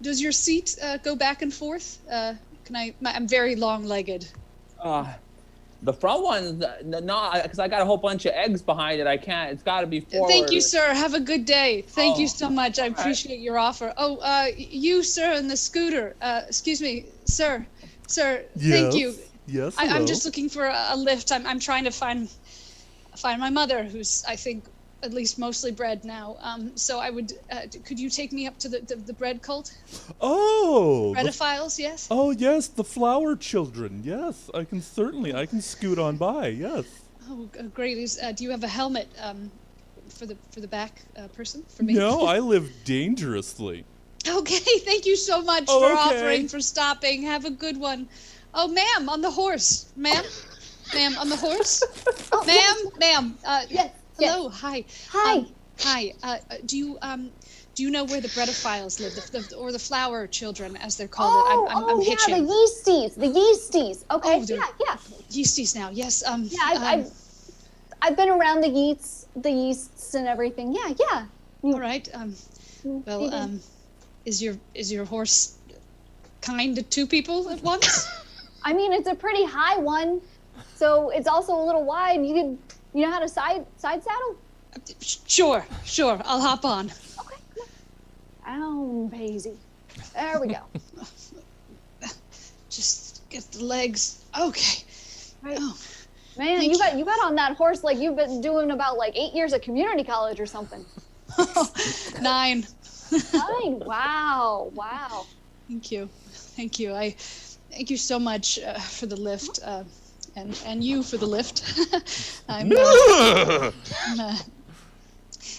S7: Does your seat go back and forth? I'm very long-legged.
S6: The front one, no, because I got a whole bunch of eggs behind it. I can't. It's got to be forward.
S7: Thank you, sir. Have a good day. Thank you
S6: Oh,
S7: so much. I appreciate your offer. Oh, you, sir, in the scooter. Excuse me, sir. Thank you.
S2: Yes.
S7: I'm just looking for a lift. I'm trying to find my mother, who's I think at least mostly bred now. So I would. Could you take me up to the bread cult?
S2: Oh.
S7: Bredophiles, yes.
S2: Oh yes, the flower children. Yes, I can scoot on by. Yes.
S7: Oh, great. Do you have a helmet for the back person for me?
S2: No, I live dangerously.
S7: Okay, thank you so much
S2: Oh,
S7: for
S2: okay.
S7: offering, for stopping. Have a good one. Oh, ma'am, on the horse. Ma'am? Ma'am, on the horse? Ma'am.
S8: Yes,
S7: Hello,
S8: yes.
S7: hi.
S8: Hi.
S7: Hi. Do you know where the bredophiles live, or the flower children, as they're called? I'm
S8: Yeah,
S7: hitching.
S8: the yeasties. Okay,
S7: Oh, they're
S8: yeah.
S7: yeasties now. Yes.
S8: Yeah, I've been around the yeasts and everything. Yeah.
S7: All right. Well,
S8: Maybe.
S7: is your horse kind to two people at once?
S8: I mean, it's a pretty high one, so it's also a little wide. You know how to side saddle?
S7: Sure. I'll hop on.
S8: Okay, come on. Paisy. There we go.
S7: Just get the legs. Okay.
S8: Right.
S7: Oh,
S8: Man,
S7: Thank
S8: you got on that horse like you've been doing about like 8 years at community college or something.
S7: 9.
S8: Fine. Wow.
S7: Thank you. I thank you so much for the lift, and you for the lift. I'm,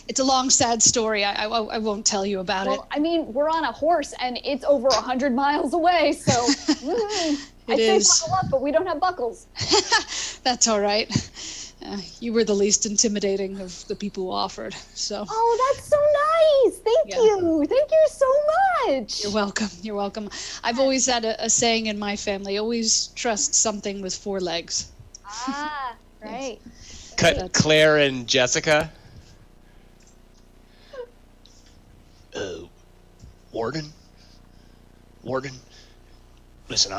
S7: it's a long, sad story. I won't tell you about
S8: Well, I mean, we're on a horse and it's over 100 miles away, so I'd say
S7: is.
S8: buckle up, but we don't have buckles.
S7: it. That's all right. You were the least intimidating of the people who offered. So
S8: Oh, that's so nice. Thank
S7: Yeah.
S8: you. Thank you so much.
S7: you're welcome. I've always had a saying in my family: always trust something with 4 legs.
S8: Ah, right.
S5: Cut Claire and Jessica. Warden? Listen,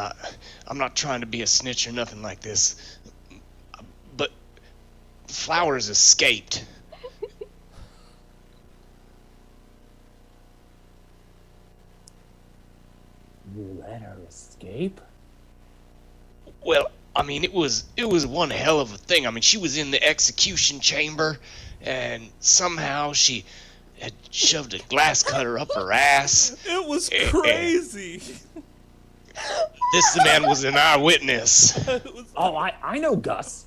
S5: I'm not trying to be a snitch or nothing like this, but Flowers escaped.
S6: You let her escape?
S5: Well, I mean, it was one hell of a thing. I mean, she was in the execution chamber, and somehow she had shoved a glass cutter up her ass.
S2: It was crazy.
S5: This man was an eyewitness.
S6: Oh, I know Gus.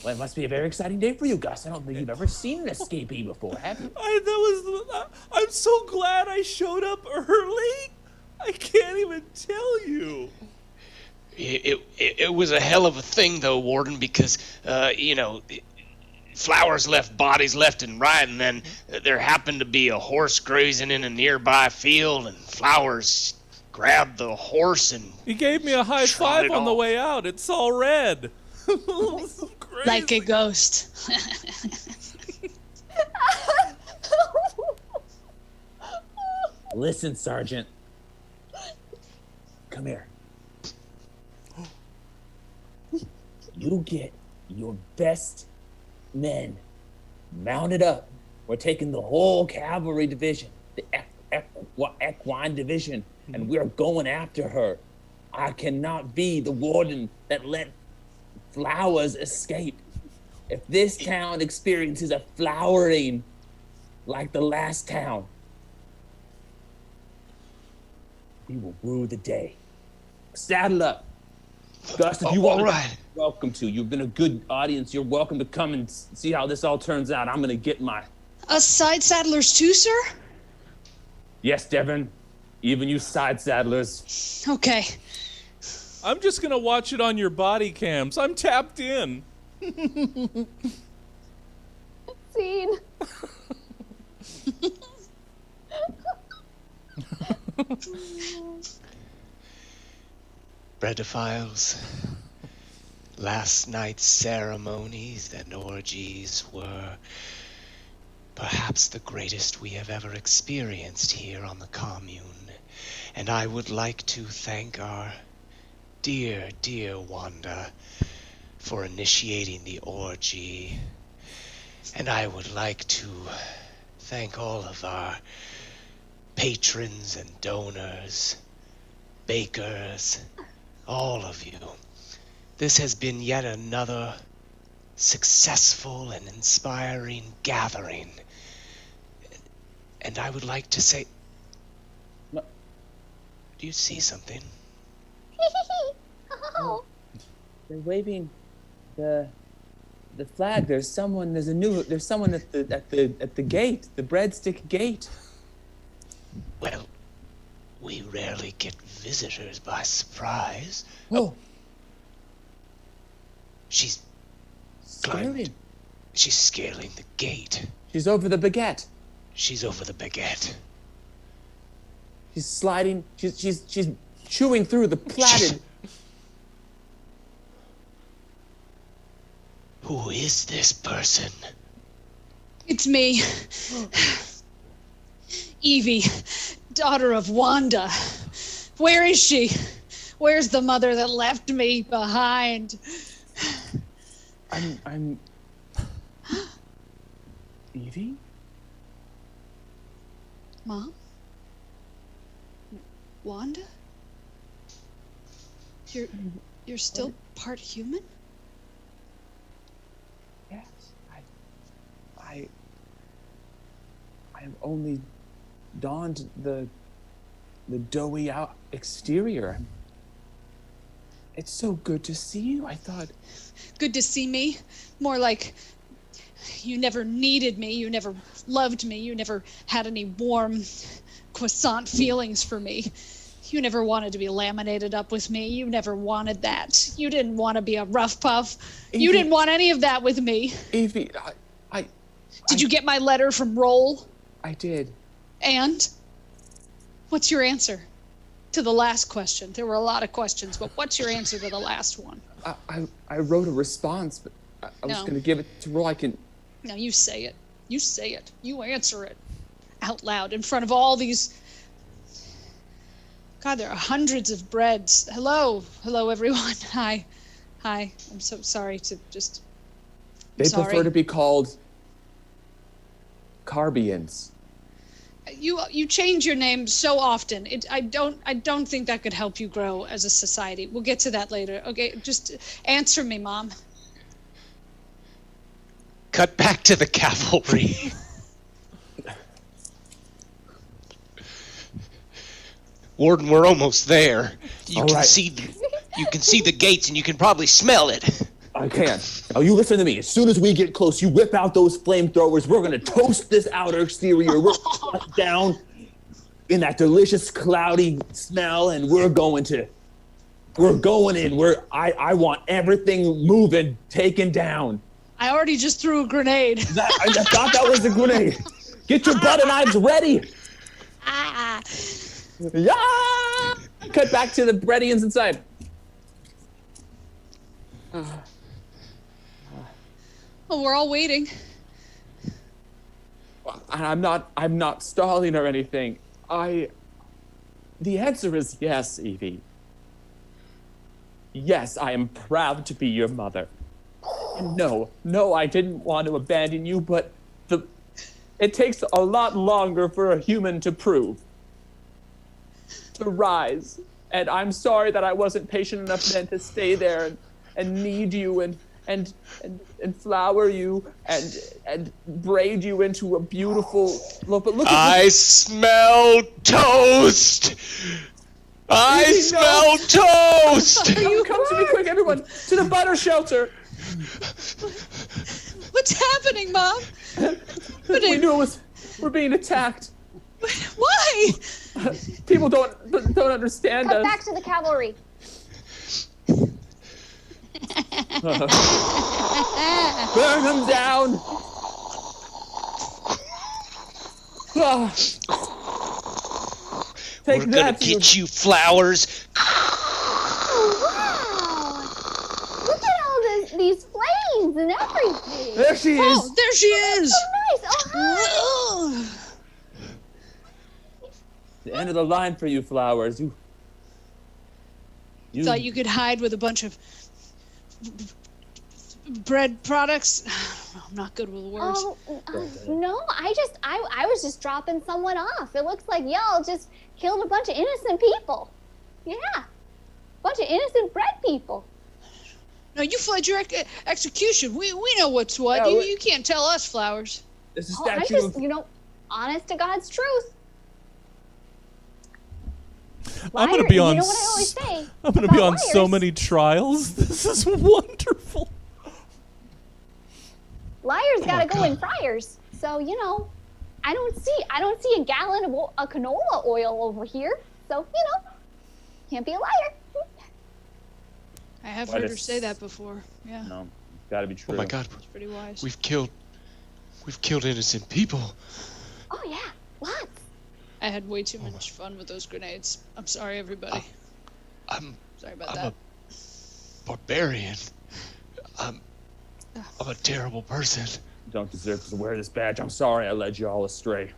S6: Well, it must be a very exciting day for you, Gus. I don't think you've ever seen an escapee before, have you?
S2: I'm so glad I showed up early. I can't even tell you.
S5: It was a hell of a thing, though, Warden, because, Flowers left bodies left and right, and then there happened to be a horse grazing in a nearby field, and Flowers grabbed the horse and
S2: He gave me a high
S5: trotted
S2: five on the
S5: off.
S2: way out. It's all red. Crazy.
S7: Like a ghost.
S6: Listen, Sergeant. Come here. You get your best men mounted up. We're taking the whole cavalry division, the equine division, and we're going after her. I cannot be the warden that let Flowers escape. If this town experiences a flowering like the last town, we will rue the day. Saddle up. Gus, if you want,
S5: all right.
S6: you're welcome to. You've been a good audience. You're welcome to come and see how this all turns out. I'm going to get my...
S7: Side saddlers too, sir?
S6: Yes, Devin. Even you side saddlers.
S7: Okay.
S2: I'm just gonna watch it on your body cams. I'm tapped in.
S8: Scene.
S5: Bredophiles, last night's ceremonies and orgies were perhaps the greatest we have ever experienced here on the commune, and I would like to thank our dear, dear Wanda for initiating the orgy, and I would like to thank all of our patrons and donors, bakers, all of you. This has been yet another successful and inspiring gathering. And I would like to say...
S6: No.
S5: Do you see something?
S8: Oh.
S6: They're waving the flag. There's someone at the gate, the breadstick gate.
S9: Well, we rarely get visitors by surprise.
S6: Oh,
S9: She's
S6: scaling.
S5: She's scaling the gate.
S6: She's over the baguette.
S5: She's over the baguette.
S6: She's sliding. She's chewing through the plaited.
S5: Who is this person?
S7: It's me. Evie, daughter of Wanda. Where is she? Where's the mother that left me behind?
S6: I'm Evie?
S7: Mom? Wanda? You're still part human?
S6: Yes. I have only donned the doughy out exterior. It's so good to see you. I thought
S7: Good to see me. More like you never needed me, you never loved me, you never had any warm croissant feelings for me. You never wanted to be laminated up with me. You never wanted that. You didn't want to be a rough puff. You
S6: Evie-
S7: didn't want any of that with me.
S6: Evie,
S7: Did you get my letter from Roll?
S6: I did.
S7: And what's your answer to the last question? There were a lot of questions, but what's your answer to the last one?
S6: I wrote a response, but I was
S7: No.
S6: going to give it to Roll. I can.
S7: Now you say it. You say it. You answer it out loud in front of all these. God, there are hundreds of breads. Hello, everyone. Hi. I'm so sorry to just.
S6: They
S7: sorry.
S6: prefer to be called Carbians.
S7: You change your name so often. I don't think that could help you grow as a society. We'll get to that later. Okay, just answer me, Mom.
S5: Cut back to the cavalry. Warden, we're almost there. You
S6: All
S5: can
S6: right.
S5: see the gates, and you can probably smell it.
S6: I can. Now you listen to me. As soon as we get close, you whip out those flamethrowers. We're gonna toast this outer exterior. We're gonna shut down in that delicious cloudy smell, and we're going in. I want everything moving, taken down.
S7: I already just threw a grenade.
S6: I thought that was a grenade. Get your butter knives ready.
S7: Ah.
S6: Yeah. Cut back to the breadians inside.
S7: Well, we're all waiting.
S6: I'm not stalling or anything. The answer is yes, Evie. Yes, I am proud to be your mother. And no, I didn't want to abandon you, but it takes a lot longer for a human to prove. To rise. And I'm sorry that I wasn't patient enough then to stay there and knead you and flour you and braid you into a beautiful look. But look at
S5: I smell toast. I
S6: Evie,
S5: smell toast.
S6: Come to me quick, everyone, to the butter shelter.
S7: What's happening, Mom?
S6: We knew we're being attacked.
S7: Why?
S6: People don't understand
S8: Cut
S6: us.
S8: back to the cavalry.
S6: Burn them down. Ah. Take
S5: We're gonna
S6: that,
S5: get you flowers.
S8: Wow! Look at all these flames and everything.
S6: There she is.
S7: Oh, there she is.
S8: So nice. Oh, hi.
S7: Ugh.
S6: The end of the line for you, flowers. You
S7: Thought you could hide with a bunch of bread products. I'm not good with words.
S8: Oh, no, I was just dropping someone off. It looks like y'all just killed a bunch of innocent people. Yeah. Bunch of innocent bread people.
S7: No, you fled your execution. We know what's what.
S6: Yeah,
S7: You can't tell us, Flowers.
S6: This is
S8: Oh, I
S6: statue.
S8: just, honest to God's truth.
S2: I'm gonna
S8: Liar-
S2: be on.
S8: You know what I always say?
S2: I'm gonna be
S8: about
S2: on so
S8: liars?
S2: many trials. This is wonderful.
S8: Liars gotta go in fryers. So, I don't see a gallon of canola oil over here. So, can't be a liar.
S7: I have
S6: What
S7: heard
S6: a
S7: her say that before. Yeah,
S6: No, it's got to be true.
S5: Oh my God,
S7: it's pretty wise.
S5: we've killed innocent people.
S8: Oh yeah, lots.
S7: I had way too much fun with those grenades. I'm sorry, everybody.
S5: I'm
S7: Sorry about
S5: I'm
S7: that.
S5: a barbarian. I'm a terrible person.
S6: You don't deserve to wear this badge. I'm sorry I led you all astray.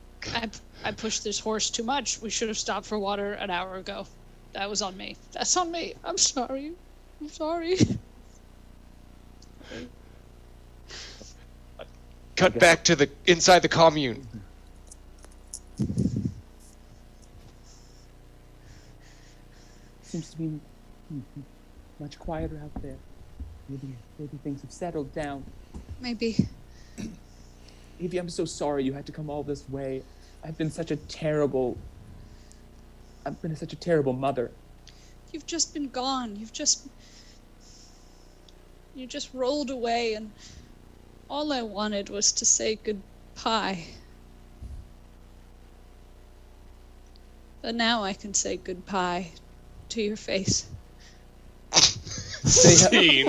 S7: I pushed this horse too much. We should have stopped for water an hour ago. That was on me. That's on me. I'm sorry. I'm sorry.
S5: Cut back to the inside the commune.
S6: Seems to be much quieter out there. Maybe things have settled down.
S7: Maybe.
S6: Evie, I'm so sorry you had to come all this way. I've been such a terrible mother.
S7: You've just been gone. You just rolled away, and all I wanted was to say goodbye. But now I can say goodbye to your face.
S5: Scene.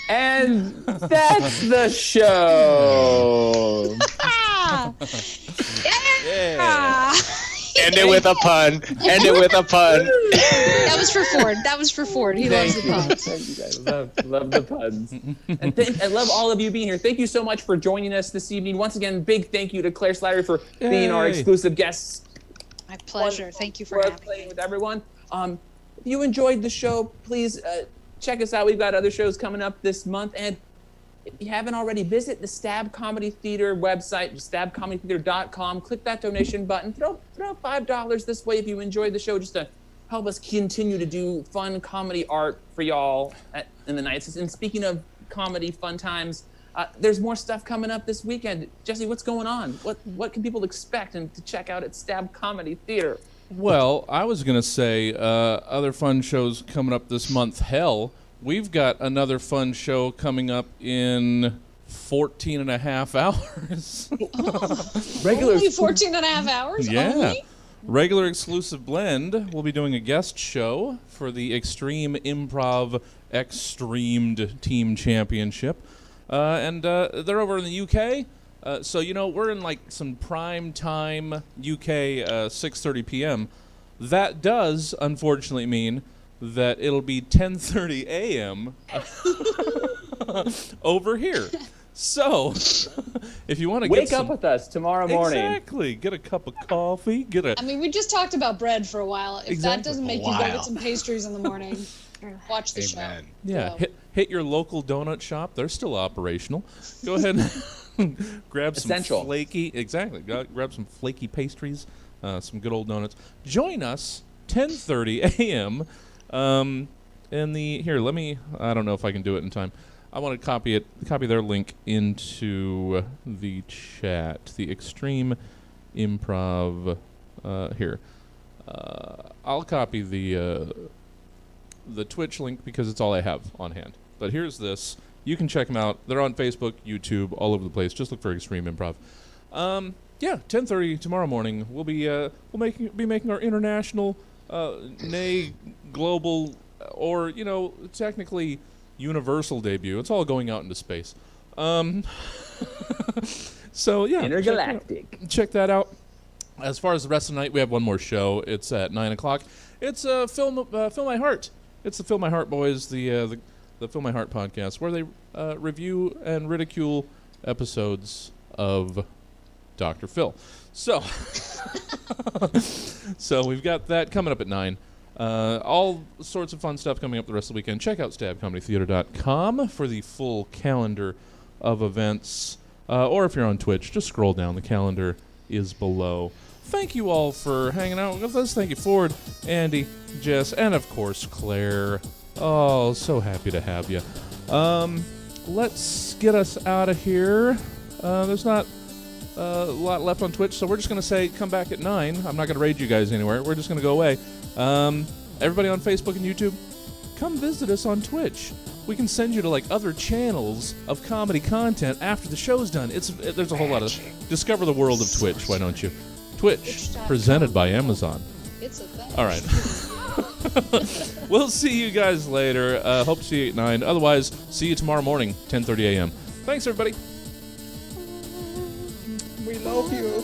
S6: And that's the show.
S2: Yeah.
S5: End it with a pun. End it with a pun.
S7: That was for Ford. He loves the puns.
S6: Thank you guys. Love the puns. And I love all of you being here. Thank you so much for joining us this evening. Once again, big thank you to Claire Slattery for being our
S2: Yay.
S6: exclusive guest.
S7: My pleasure. Thank you for
S6: us
S7: having
S6: playing
S7: me.
S6: with everyone. If you enjoyed the show, please check us out. We've got other shows coming up this month. And if you haven't already, visit the Stab Comedy Theater website, stabcomedytheater.com. Click that donation button. Throw $5 this way if you enjoyed the show, just to help us continue to do fun comedy art for y'all in the nights. And speaking of comedy fun times, there's more stuff coming up this weekend. Jesse, what's going on? What can people expect and to check out at Stab Comedy Theater?
S2: Well, I was going to say other fun shows coming up this month. Hell, we've got another fun show coming up in 14 and a half hours.
S6: Regular
S7: Only 14 and a half hours?
S2: Yeah.
S7: Only?
S2: Regular exclusive blend. We'll be doing a guest show for the Extreme Improv Extremed Team Championship. And they're over in the UK. So, we're in like some prime time UK 6:30 p.m. That does, unfortunately, mean that it'll be 10:30 a.m. over here. So, if you want to
S6: Wake up with us tomorrow morning.
S2: Exactly. Get a cup of coffee.
S7: I mean, we just talked about bread for a while. If that doesn't make you go
S5: Wow.
S7: get some pastries in the morning, watch the
S5: Amen.
S7: show.
S2: Yeah,
S7: So,
S2: hit your local donut shop. They're still operational. Go ahead and grab some
S6: Essential.
S2: flaky. Exactly. Grab some flaky pastries, some good old donuts. Join us 10:30 a.m. In the here. Let me. I don't know if I can do it in time. I want to copy their link into the chat. The Extreme Improv here. I'll copy the Twitch link because it's all I have on hand. But here's this. You can check them out. They're on Facebook, YouTube, all over the place. Just look for Extreme Improv. 10:30 tomorrow morning. We'll be making our international, nay global, or technically universal debut. It's all going out into space. So yeah,
S6: Intergalactic.
S2: check that out. As far as the rest of the night, we have one more show. It's at 9:00. It's Fill My Heart. It's the Fill My Heart Boys, the Fill My Heart podcast, where they review and ridicule episodes of Dr. Phil. So, so we've got that coming up at 9. All sorts of fun stuff coming up the rest of the weekend. Check out stabcomedytheater.com for the full calendar of events. Or if you're on Twitch, just scroll down. The calendar is below. Thank you all for hanging out with us. Thank you, Ford, Andy, Jess, and of course, Claire. Oh, so happy to have you. Let's get us out of here. There's not a lot left on Twitch, so we're just going to say come back at 9. I'm not going to raid you guys anywhere. We're just going to go away. Everybody on Facebook and YouTube, come visit us on Twitch. we can send you to like other channels of comedy content after the show's done. There's a whole lot of discover the world of Twitch. Why don't you? Twitch presented by Amazon.
S7: It's a thing.
S2: All right. We'll see you guys later. Hope to see you at 9. Otherwise, see you tomorrow morning, 10:30 a.m. Thanks, everybody.
S6: We love you.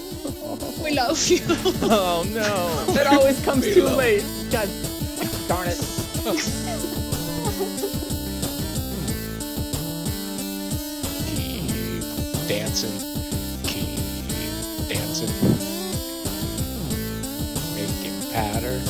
S7: We love you.
S2: Oh, no.
S6: It always comes too late. God darn it.
S5: Dancing.